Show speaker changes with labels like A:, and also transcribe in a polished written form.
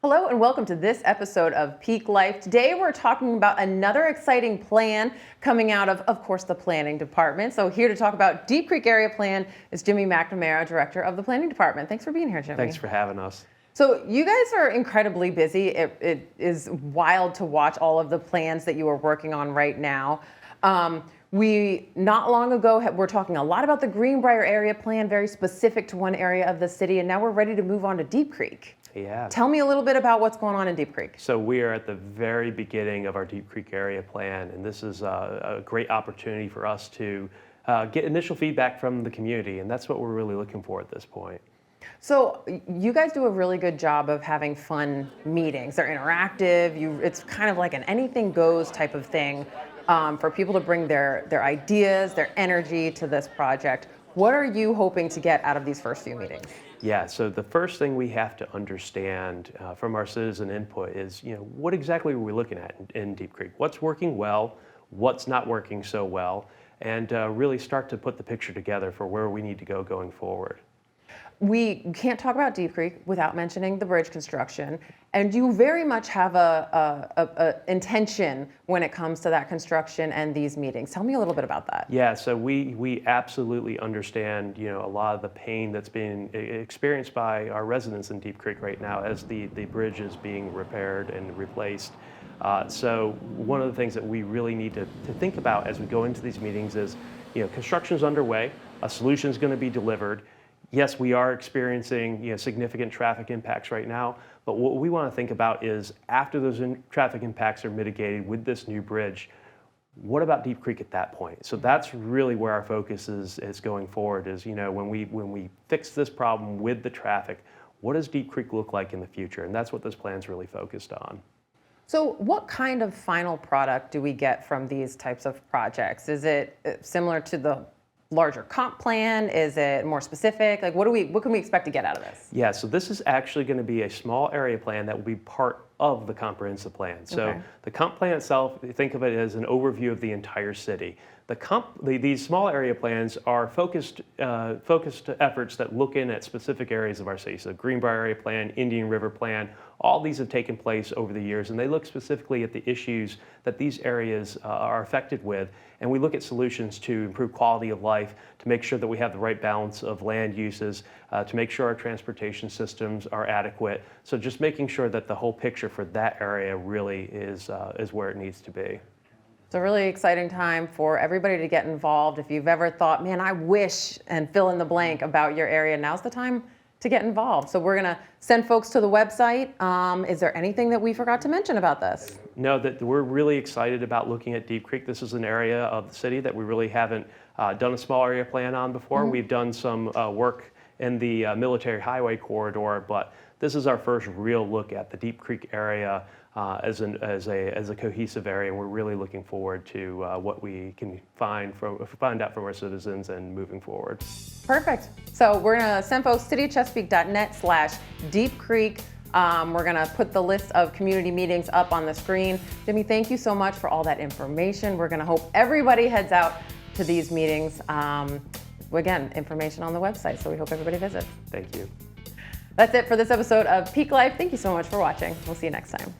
A: Hello and welcome to this episode of Peak Life. Today we're talking about another exciting plan coming out of course, the planning department. So here to talk about Deep Creek Area Plan is Jimmy McNamara, director of the planning department. Thanks for being here, Jimmy.
B: Thanks for having us.
A: So you guys are incredibly busy. It is wild to watch all of the plans that you are working on right now. We not long ago were talking a lot about the Greenbrier area plan, very specific to one area of the city, and now we're ready to move on to Deep Creek.
B: Yeah.
A: Tell me a little bit about what's going on in Deep Creek.
B: So we are at the very beginning of our Deep Creek area plan, and this is a great opportunity for us to get initial feedback from the community, and that's what we're really looking for at this point.
A: So you guys do a really good job of having fun meetings. They're interactive. It's kind of like an anything goes type of thing for people to bring their ideas, their energy to this project. What are you hoping to get out of these first few meetings?
B: Yeah, so the first thing we have to understand from our citizen input is, what exactly are we looking at in Deep Creek? What's working well? What's not working so well? And really start to put the picture together for where we need to go going forward.
A: We can't talk about Deep Creek without mentioning the bridge construction, and you very much have a intention when it comes to that construction and these meetings. Tell me a little bit about that.
B: Yeah, so we absolutely understand, a lot of the pain that's being experienced by our residents in Deep Creek right now as the bridge is being repaired and replaced. So one of the things that we really need to think about as we go into these meetings is, construction is underway, a solution is going to be delivered. Yes, we are experiencing significant traffic impacts right now, but what we want to think about is after those traffic impacts are mitigated with this new bridge, what about Deep Creek at that point? So that's really where our focus is going forward is, when we fix this problem with the traffic, what does Deep Creek look like in the future? And that's what this plan's really focused on.
A: So what kind of final product do we get from these types of projects? Is it similar to the larger comp plan? Is it more specific? Like what can we expect to get out of this?
B: Yeah, so this is actually going to be a small area plan that will be part of the comprehensive plan. So the comp plan itself, think of it as an overview of the entire city. These small area plans are focused efforts that look in at specific areas of our city. So Greenbrier area plan, Indian River plan, all these have taken place over the years, and they look specifically at the issues that these areas are affected with. And we look at solutions to improve quality of life, to make sure that we have the right balance of land uses, to make sure our transportation systems are adequate. So just making sure that the whole picture for that area really is where it needs to be.
A: It's a really exciting time for everybody to get involved. If you've ever thought, man, I wish, and fill in the blank about your area, now's the time to get involved. So we're going to send folks to the website. Is there anything that we forgot to mention about this?
B: No, that we're really excited about looking at Deep Creek. This is an area of the city that we really haven't done a small area plan on before. Mm-hmm. We've done some work in the military highway corridor, but this is our first real look at the Deep Creek area as a cohesive area, and we're really looking forward to what we can find out from our citizens and moving forward.
A: Perfect. So we're gonna send folks cityofchesapeake.net/Deep Creek. We're gonna put the list of community meetings up on the screen. Jimmy, thank you so much for all that information. We're gonna hope everybody heads out to these meetings. Again, information on the website, so we hope everybody visits.
B: Thank you.
A: That's it for this episode of Peak Life. Thank you so much for watching. We'll see you next time.